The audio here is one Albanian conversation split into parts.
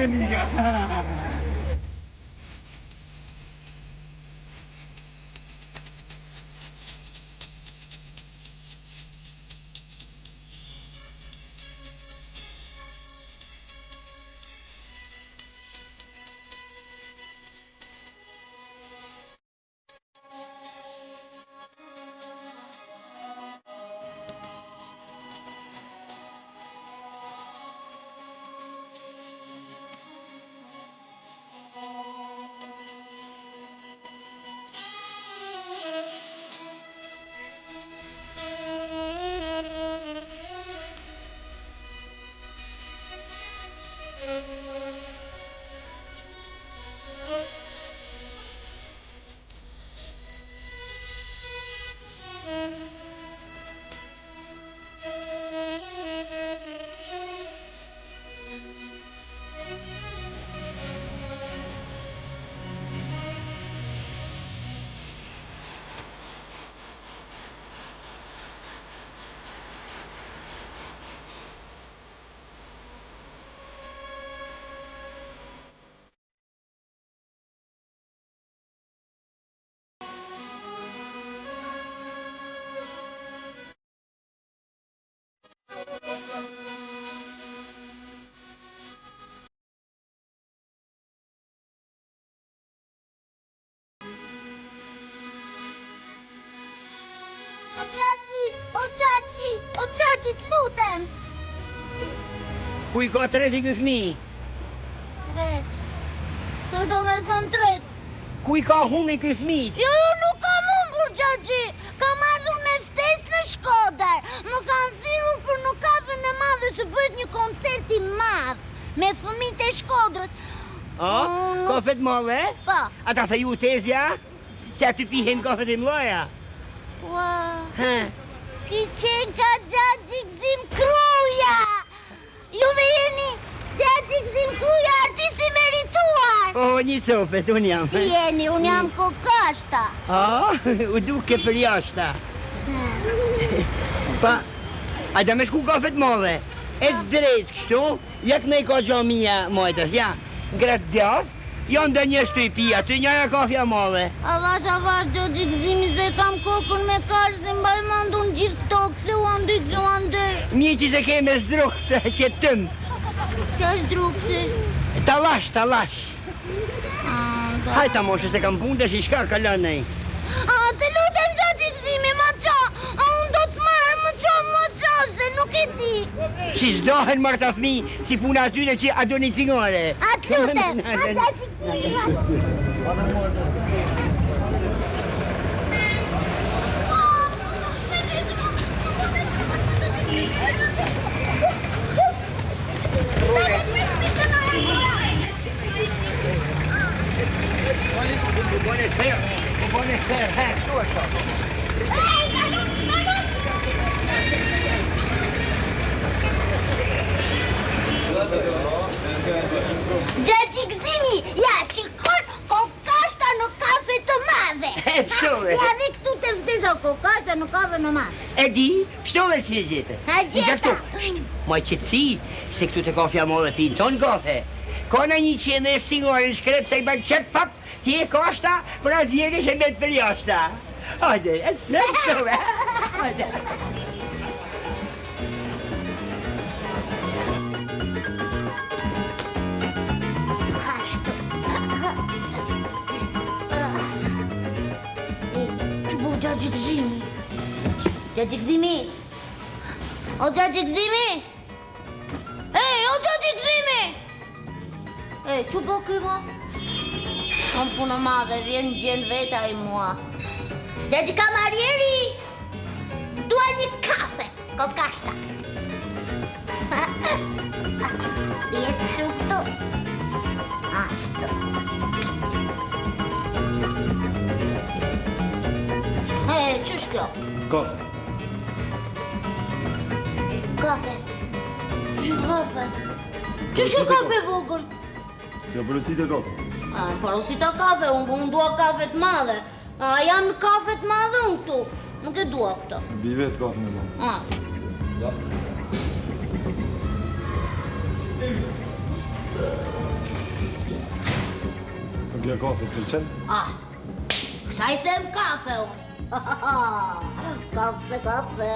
Zenika. O qaci, të lutem. Ku I ka treti ky fëmijë? Tret. Të do me thënë tret. Ku I ka huni ky fëmijë? Jo, nuk kam humbur, qaci. Kam ardhur me ftesë në Shkodër. Më kanë thirrur për në kafën e madhe se bëhet një koncert I madh me fëmijët e Shkodrës. Kafe të madhe? Po. Ata thaju tezja? Se aty pihen kafe të mloja? Po. Ha? Ki qenë ka Gjaxhi Gzim Kruja! Juve jeni Gjaxhi Gzim Kruja, artisti merituar! Një copet, unë jam. Si jeni, unë jam kokashta. U duke për jashta. Pa, a da me shku kafe të madhe? Ec drejt kështu, jak nej ka gjamia mojtës, ja. Gratë djath, janë dhe një shtu I pia, të njëra kafja madhe. Avash, Gjaxhi Gzimi, se kam kokën me karë, se mbaj mandun gjithë këto, këse u andej. Mje që se ke me zdrukë, se që tëmë. Qa zdrukë, se? Talash. Hajta moshe, se kam punë dhe shka kalon nej. Të lutem Gjaxhi Gzimi, ma qa, unë do të marë, ma qa, se nuk I di. Si zdohen marrë të fmi, si puna atyre që a do një cigare. A të lutem, a Gjaxhi Gzimi. Buonasera, tu așa. Gjaxhi Gzimi, ja, shikon kokashta në kafe të madhe. Pështove. Ja, dhe këtu të ftesa kokashta në kafe në madhe. E di, pështove si e gjete. A gjeta. Moj qëtësi, se këtu të kafja madhe pinë tonë kafe. Kona një qenë e singore në shkrep se I banë qëtë pap, ti e kashta, për a djege që me të për jashta. Hajde, e të së pështove. Hajde. Gjaxhi Gzimi. Gjaxhi Gzimi. O Gjaxhi Gzimi. Ej, o Gjaxhi Gzimi. Ej, që po ky ma? Kam punë madhe, vjen gjen veta I mua. Gjaxhi Kamarieri. Dua një kafe, kokashta. Jetë kështu këtu. Ashtu. Qësh kjo? Kafe. Kafe? Qësh kafe? Qësh kafe vogël? Kjo përësit e kafe. Përësit e kafe, unë dua kafe të madhe. Jam në kafe të madhe unë këtu. Nuk e dua këta. Bi vetë kafe në zonë. Ja. Kjo kafe të pëlqen? Kësa I them kafe unë. Kafe.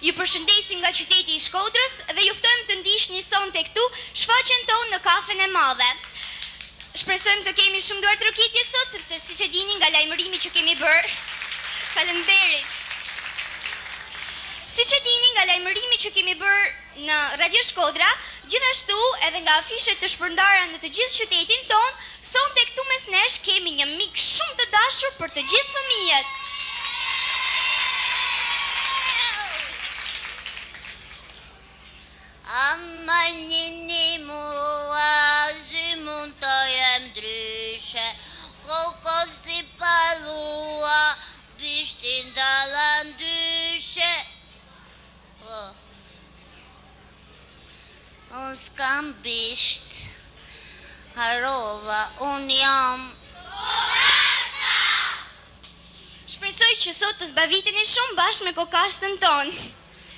Ju përshëndesim nga qyteti I Shkodrës dhe ju ftojmë të ndiqni sonte këtu shfaqjen tonë në kafen e madhe. Shpresojmë të kemi shumë duar trokitje sot, sepse siç e dini nga lajmërimi që kemi bërë. Faleminderit. Siç e dini nga lajmërimi që kemi bërë në Radio Shkodra, gjithashtu edhe nga afishet të shpërndara në të gjithë qytetin tonë, sonte këtu mes nesh kemi një mik shumë të dashur për të gjithë fëmijët. Ama njëni mua zymën të jem dryshe, kokon si palua, bishtin dalan dyshe. Unë s'kam bisht, harova, unë jam. Shpresoj që sot të zbaviteni shumë bashkë me kokashtën tonë.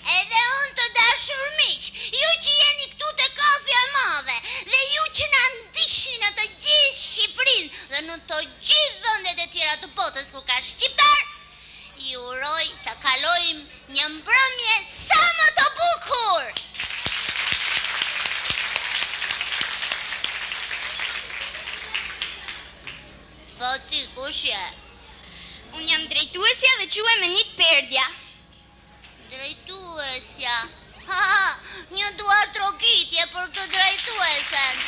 Edhe unë të dashur miq, ju që jeni këtu te kafja e madhe, dhe ju që na ndiqni në të gjithë Shqipërinë dhe në të gjithë vendet e tjera të botës ku ka shqiptar, ju uroj të kalojmë një mbrëmje sa më të bukur. Po ti kush je? Unë jam drejtuesja dhe quhem Enit Perdja. Drejtuesja. Ha, një duar trokitje për të drejtuesen.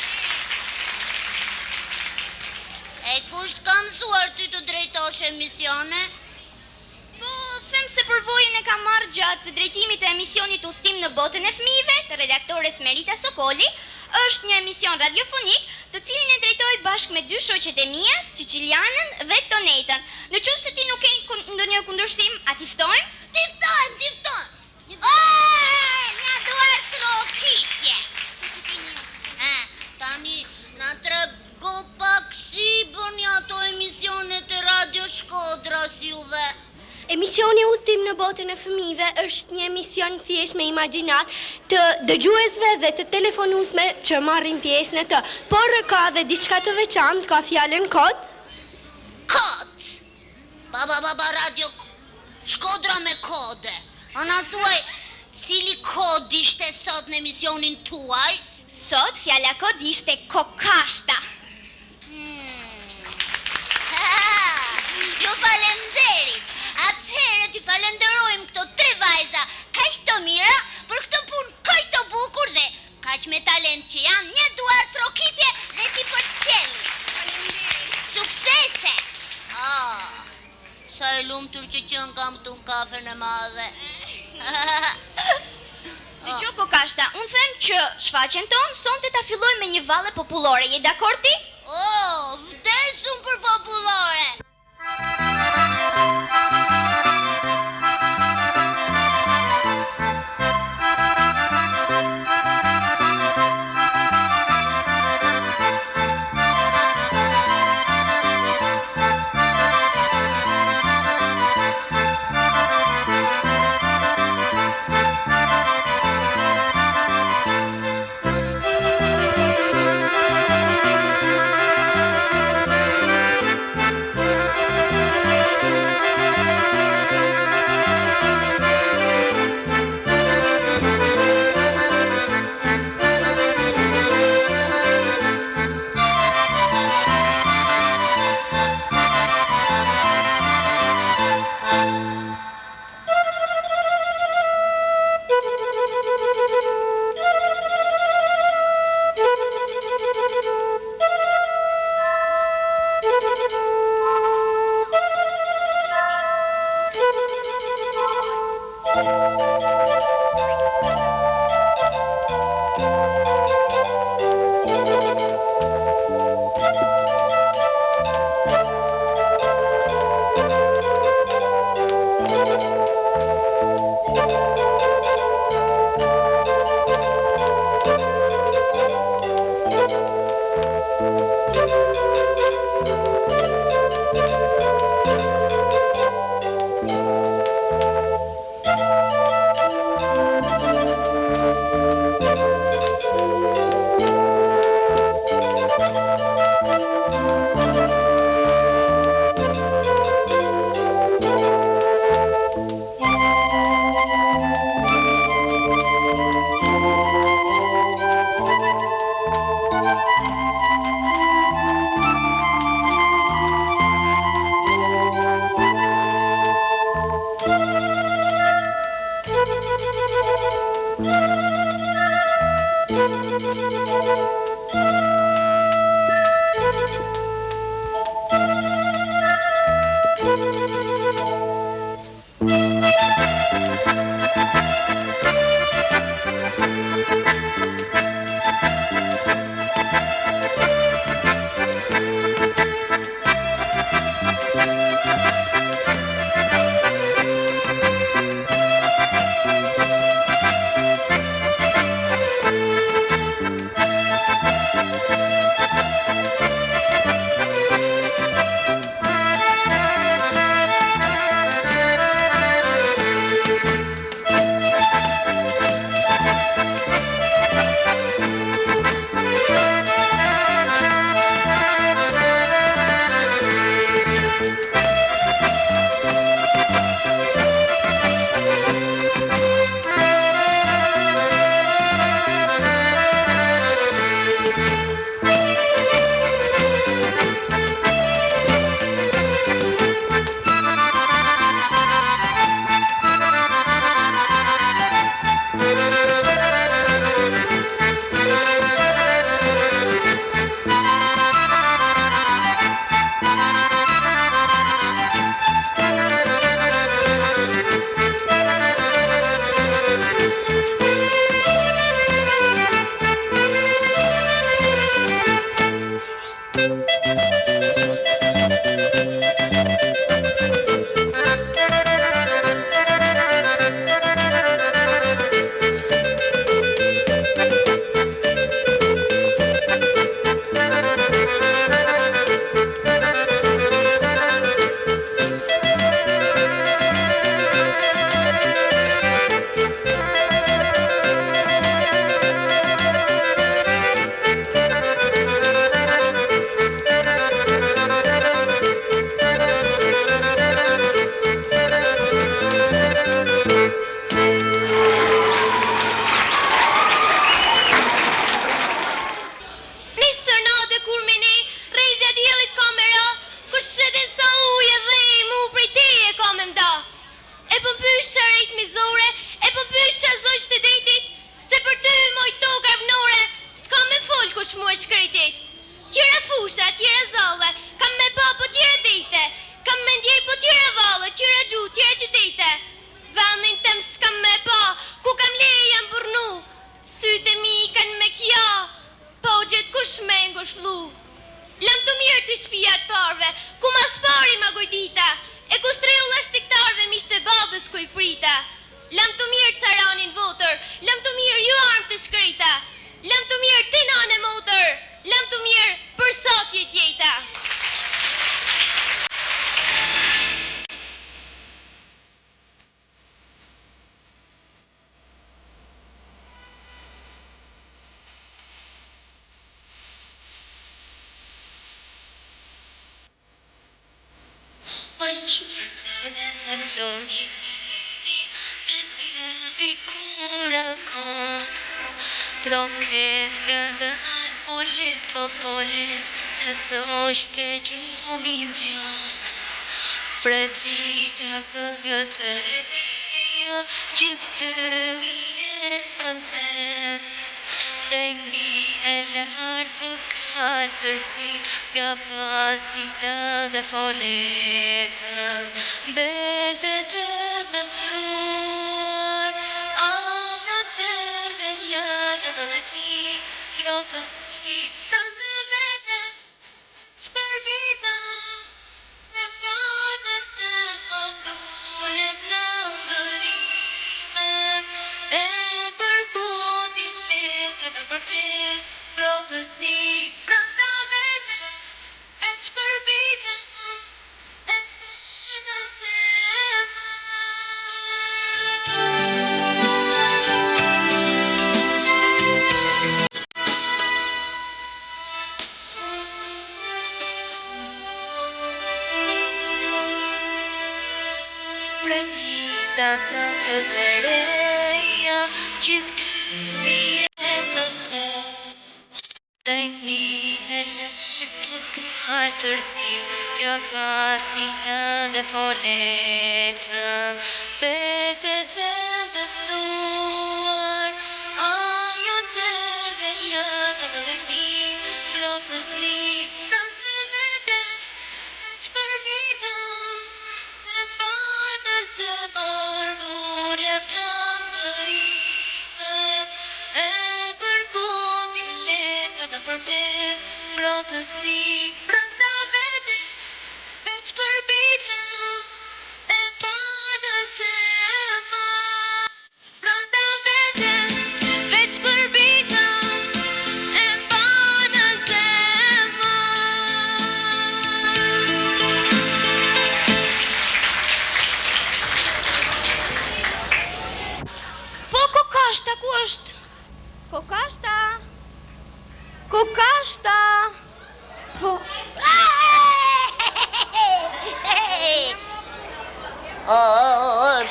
E kusht ka mësuar ty të drejtosh emisione? Po, them se përvojën e kam marrë gjatë drejtimit të emisionit Udhtim në botën e fëmijëve të redaktores Merita Sokoli. Është një emision radiofonik, të cilin e drejtoj bashkë me dy shoqet e mia, Çiçilianën dhe Tonetën. Në qoftë se ti nuk ke ndonjë kundërshtim, a ti ftojmë? Ti ftojmë. Nga duar trokitje. Tani na trego pak si bëni ato emisionet e Radio Shkodrës juve. Emisioni Udhtim në botën e fëmijëve është një emision thjesht me imagjinat të dëgjuesve dhe të telefonuesve që marrin pjesë në të, por ka dhe diçka të veçantë, ka fjalën kod. Kod! Baba Radio Shkodra me kode. A na thuaj, cili kod ishte sot në emisionin tuaj? Sot fjala kod ishte kokashta. Ju falenderit. Atëherë ti falenderojmë këto 3 vajza, kaq të mira për këtë punë kaq të bukur dhe kaq me talent që janë, një duar trokitje dhe ti përcjellni. Faleminderit. Suksese. Sa e lumtur që qen kam këtu në kafen e madhe. Dëgjoj kokashta, unë them që shfaqjen tonë sonte ta fillojmë me një valle popullore. Je dakord ti? Vdesum për popullore. drejt mizore, e po pysh që zoq të detit, se për ty moj tokë arvnore, s'ka me fol kush mu e shkretit. Tjera fusha, tjera zale, kam me pa po tjera dejte, kam me ndjej po tjera vale, tjera gju, tjera qytete. Vendin tem s'kam me pa, ku kam leje jam burnu, syte mi kan me kja, po gjithë kush me ngushlu. Lam të mirë të shpijat parve, ku mas pari ma gojdita, e ku strejulla shtiktarve mishte babës ku i prita. Lam të mirë caranin votër, lam të mirë ju armë të shkrita, lam të mirë ti nane motër, lam të mirë për sot je djejta.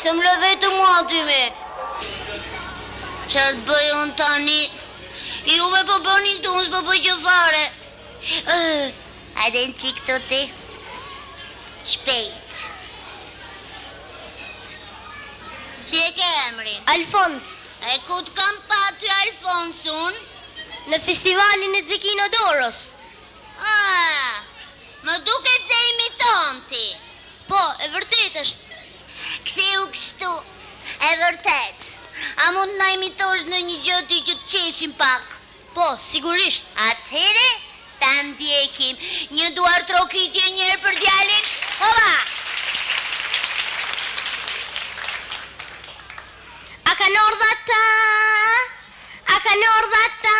Pse më lë vetë mua aty me? Çfarë të bëj unë tani? Juve po bëni këtu, unë s'po bëj gjë fare. Hajde në qik të ti. Shpejt. Si e ke emrin? Alfons, E ku të kam pa ty Alfonsun? në festivalin e Xekinodoros. Më duket se imiton ti. Po, e vërtet është. Ktheu kështu, e vërtet. A mund na imitosh në një gjë ti që të qeshim pak? Po, sigurisht. Atëhere, ta ndjekim. Një duar trokitje njërë për djalin. Hova! A ka nordha ta? A ka nordha ta?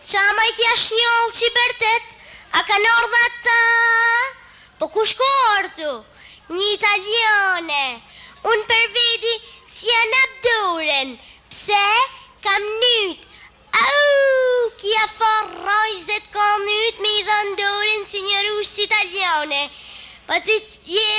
Qa majtja shnjoll që i bërtet? A ka nordha ta? Po ku shkor tu? Një italiane. Unë për vedi si janë abduren. Pse? Kam nyt. Au, kja farrojzet ka nyt me i dhëndorin si një rush italiane. Pa ti je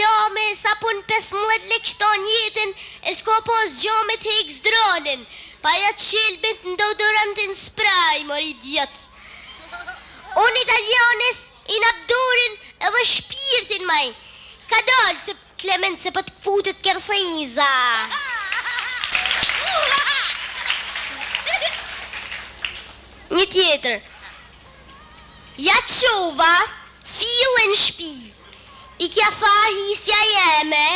lame sa pun 15 lekshton jetën e s'ko po zgjo me të hek zdronin. Pa ja të shelbet në deodorantin spray, mor idiot. Unë italianes i nabdorin edhe shpirtin maj. Ka dalë se Klement se për të futet kërthiza. Një tjetër. Ja qova, fillën shpi. I kja tha hisja jeme.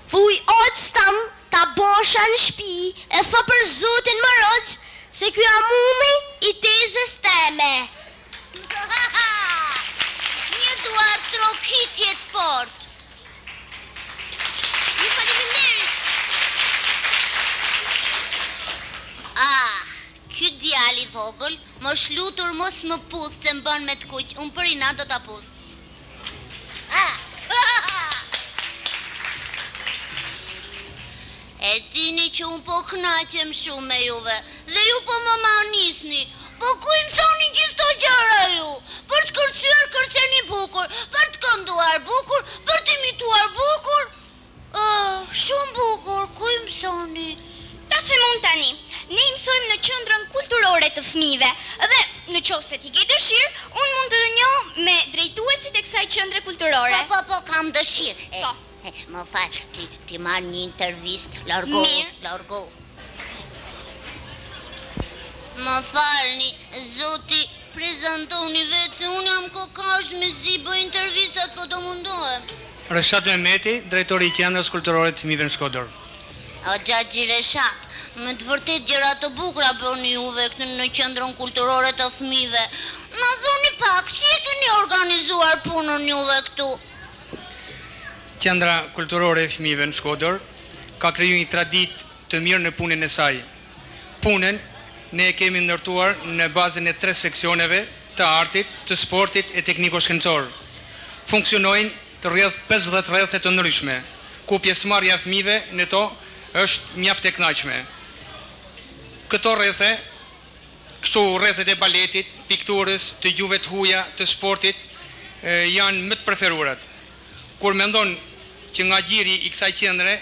Thuj oqëstam ta bosha në shpi e tha për zotin më roq se kjo amumi i tezës teme. Një duar trokitjet fort. Një faleminderit. Ky djali vogël, më shlutur mos më puth se mban me të kuq, unë për ina do ta puth. E dini që unë po knaqem shumë me juve, dhe ju po më manisni, po ku i mësoni gjithë to gjëra ju? Për të kërcyer kërceni bukur, për të kënduar bukur, për të imituar bukur? Shumë bukur, ku i mësoni? Ta themon tani, ne i mësojmë në qendrën kulturore të fëmijëve dhe në qoftë se ti ke dëshirë, unë mund të njoh me drejtuesit e kësaj qendre kulturore. Po, kam dëshirë. Po. Më falë, ti marrë një intervist, largo. Më falni, zoti, prezentoni vetë se unë jam kokasht me zi bëj intervistat, po do mundohem. Reshat Mehmeti, drejtori i qendrës kulturore të fëmijëve në Shkodër. O Xhaxhi Reshat, me të vërtet gjëra të bukura bëni juve këtë në qendrën kulturore të fëmijëve. Na thoni pak, si e keni organizuar punën juve këtu? Qendra kulturore e fëmijëve në Shkodër ka kriju një traditë të mirë në punën e saj. Punën ne e kemi ndërtuar në bazën e 3 seksioneve të artit, të sportit e tekniko-shkencor. Funksionojnë të rreth 50 rrethe të ndryshme, ku pjesëmarrja e fëmijëve në to është mjaft e kënaqshme. Këto rrethe, kështu rrethet e baletit, pikturës, të gjuhëve të huaja, të sportit, janë më të preferuarat. Kur mendon që nga gjiri i kësaj qendre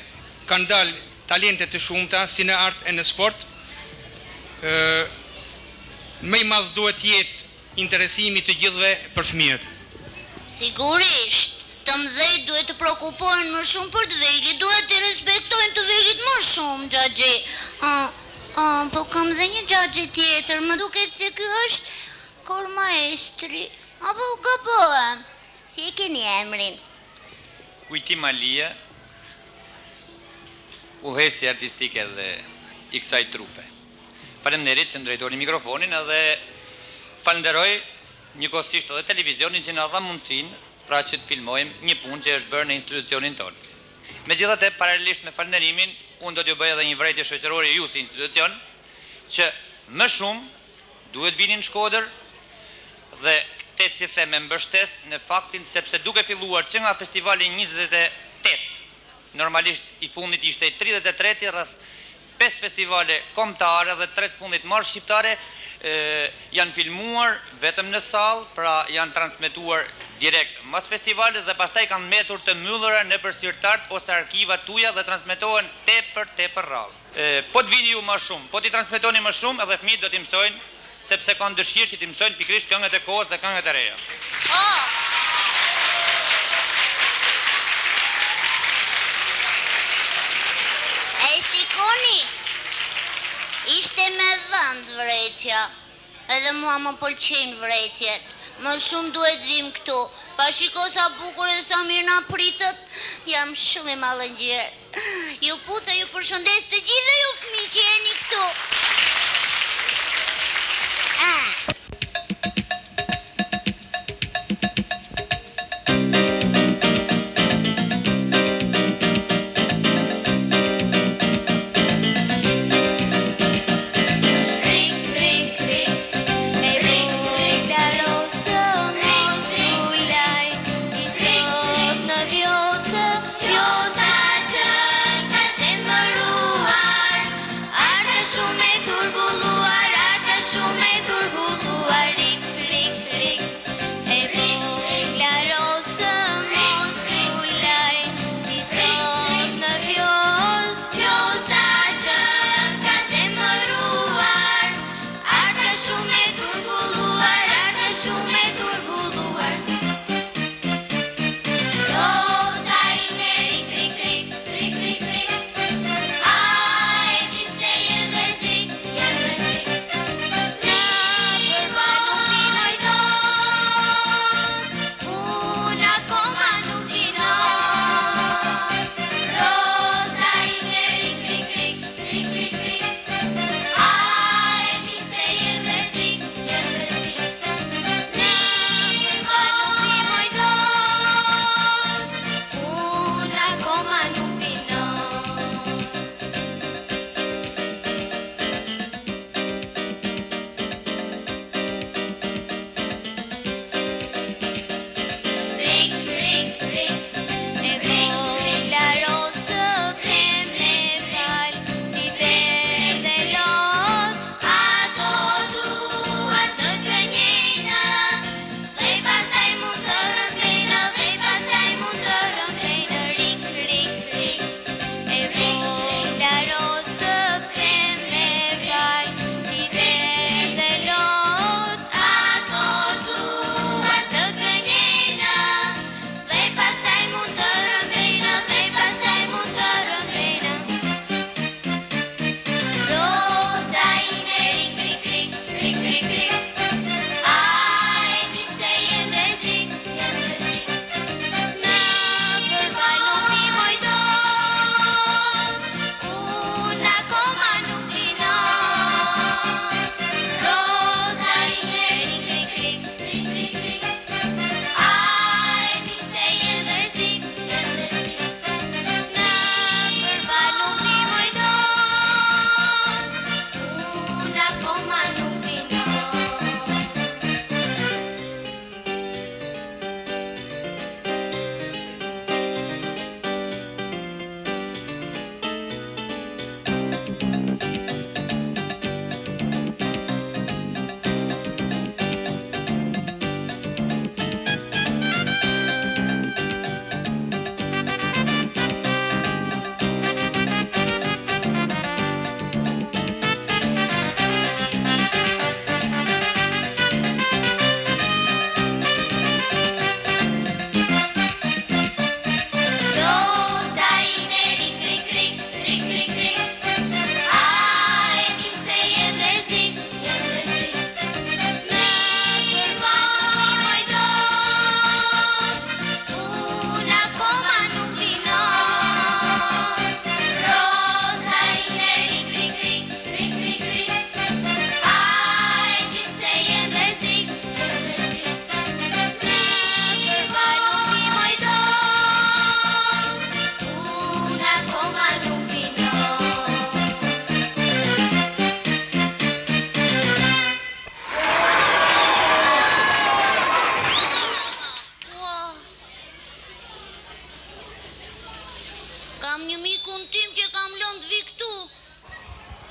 kanë dalë talente të shumta si në art e në sport, më i madh duhet jetë interesimi të gjithëve për fëmijët. Sigurisht, të mëdhej duhet të prekupohen më shumë për të vejlit, duhet të respektojnë të vejlit më shumë, Xhaxhi. Po kam dhe një Xhaxhi tjetër, më duket se ky është kor maestri. Apo gabohem? Si e keni emrin? Kujtim Alia, udhëhesi artistike dhe i kësaj trupe. Faleminderit që ndrejtoni mikrofonin edhe falenderoj njëkohësisht edhe televizionin që na dha mundësinë pra që të filmojmë një punë që është bërë në institucionin tonë. Megjithatë, paralelisht me falënderimin, unë do t'ju bëj edhe një vërejtje shoqërore ju si institucion që më shumë duhet vini në Shkodër dhe te si them me mbështes në faktin sepse duke filluar që nga festivali 28, normalisht i fundit ishte 33, rreth 5 festivale kombëtare dhe 3 fundit marrë shqiptare janë filmuar vetëm në sallë, pra janë transmetuar direkt mas festivalit dhe pastaj kanë mbetur të mbyllura nëpër sirtart ose arkiva tuaja dhe transmetohen tepër rrallë. Po të vini ju më shumë, po t'i transmetoni më shumë edhe fëmijët do t'i mësojnë sepse kanë dëshirë që t'i mësojnë pikërisht këngët e kohës dhe këngët e reja. E shikoni, ishte me vend vretja, edhe mua më pëlqejnë vretjet, më shumë duhet vim këtu, pa shiko sa bukur e sa mirë na pritët, jam shumë i mallëngjyer. Ju puthe, ju përshëndes të gjithë ju fëmijë që jeni këtu. Shumë tim që kam lënë të vi këtu.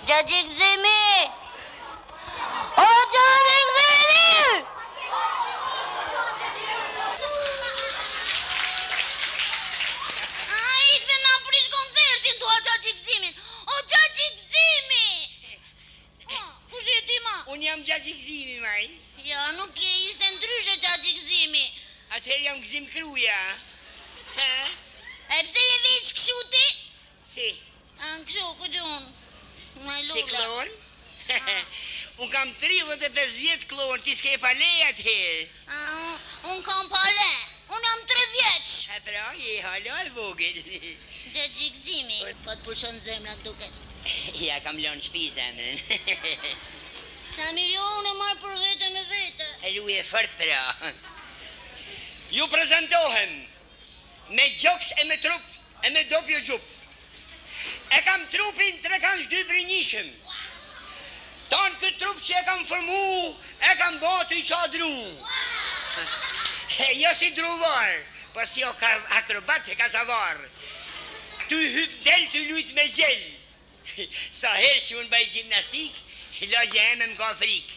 Gjaxhi Gzimi! O Gjaxhi Gzimi! Ai se na prish koncertin tua Gjaxhi Gzimin. O Gjaxhi Gzimi! Kush je ti ma? Unë jam Gjaxhi Gzimi, maj. Ja, nuk je ishte ndryshe Gjaxhi Gzimi. Atëherë jam Gzim Kruja. Ha? E pse je veç kështu ti? Si? Kështu, këtë unë. Ma Si lula. klon? Unë kam 35 vjetë klon, ti s'ke pa leja atëherë. Unë kam pale. Unë jam 3 vjeç. Ha pra, je hala e vogël. Gjaxhi Gzimi. Po të pushon zemra duket. Ja, kam lënë shtëpi zemrën. Sa milion e marë për vete me vete. E luje fort pra. Ju prezentohem me gjoks e me trup e me dopjo gjup. E kam trupin 3 kanç 2 brinjishëm. Tonë këtë trup që e kam formu, e kam botu i qadru. Jo si druvar, po si o akrobat e kazavar. Tu hyp del, tu lujt me gjell. Sa herë që unë baj gjimnastik, lagje e me m'ka frik.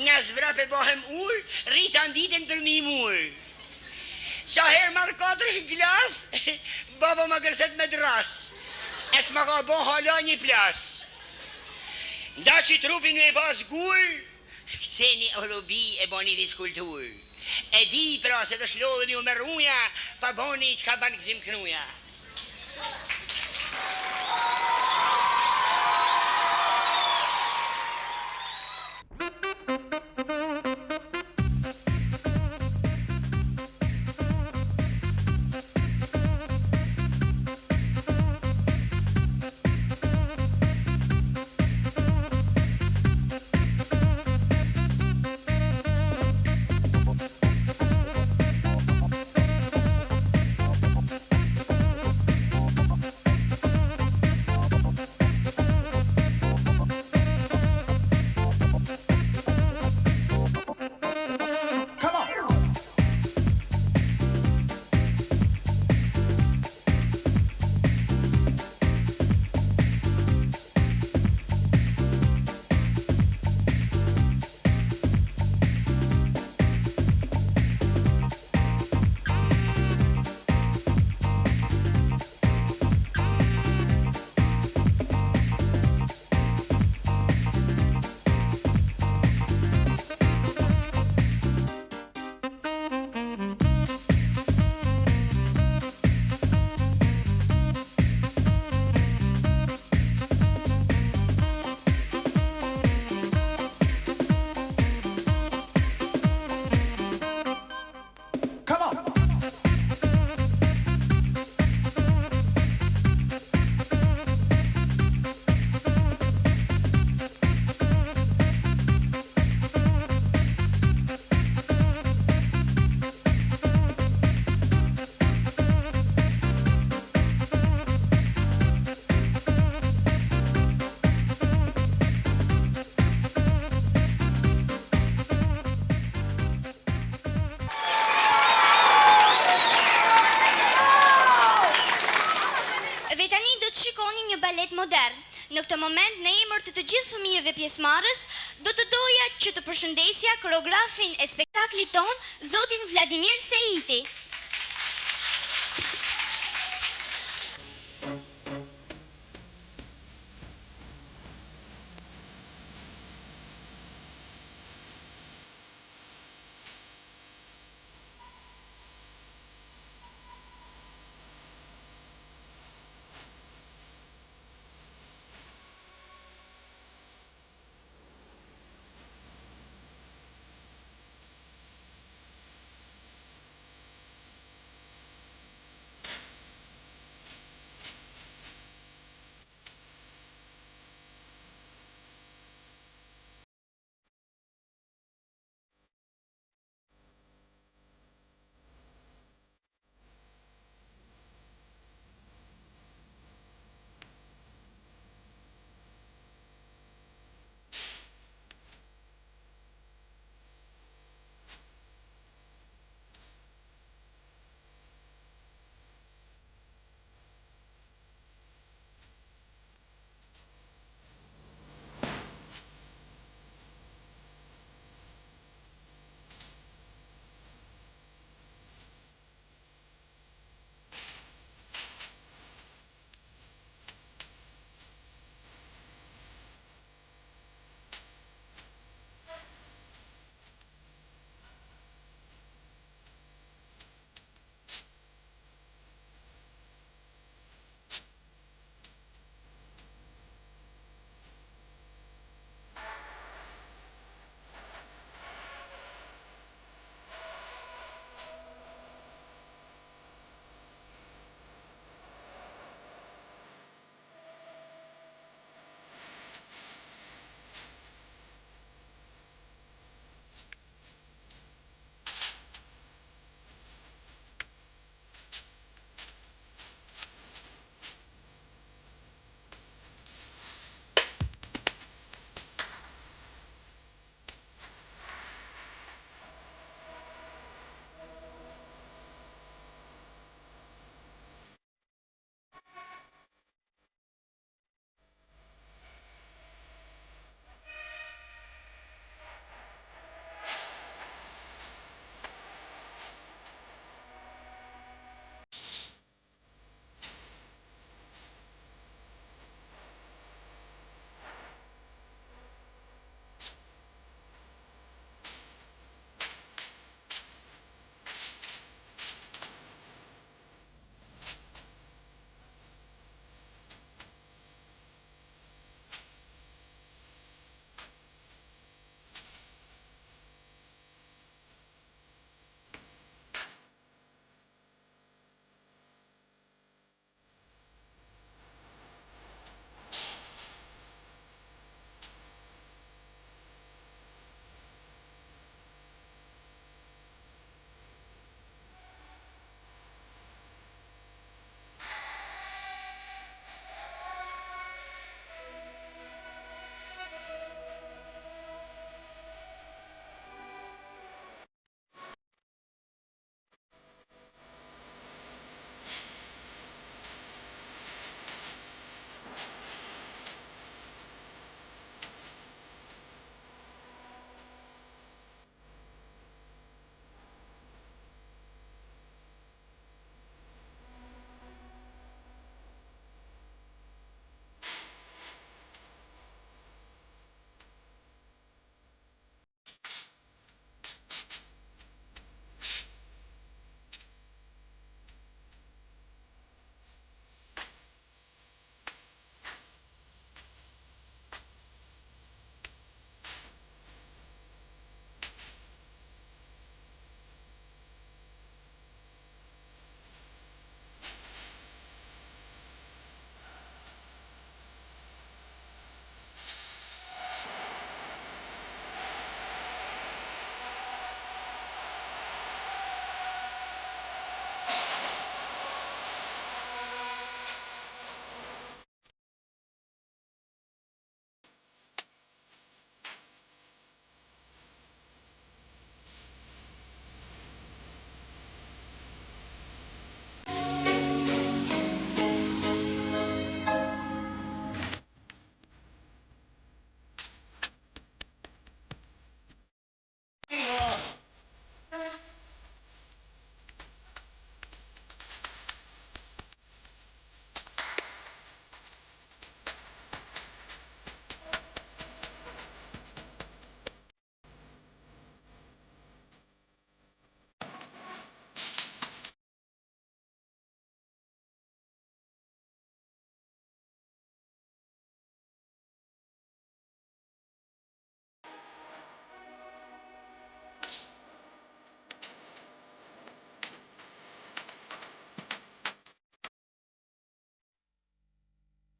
Nga zvrap e bohem ur, rritan ditën për mi mur. Sa herë marrë 4 glas, baba më gërset me dras. E s'ma ka bo hala një plas. Nda që trupin me pas gur, këseni orobi e boni fiskultur. E di pra se të shlodhën ju me rruja, pa boni që ka ban Gzim Kruja. Modern. Në këtë moment, në emër të gjithë fëmijëve pjesëmarrës, do të doja që të përshëndesja koreografin e spektaklit ton, zotin Vladimir Seiti.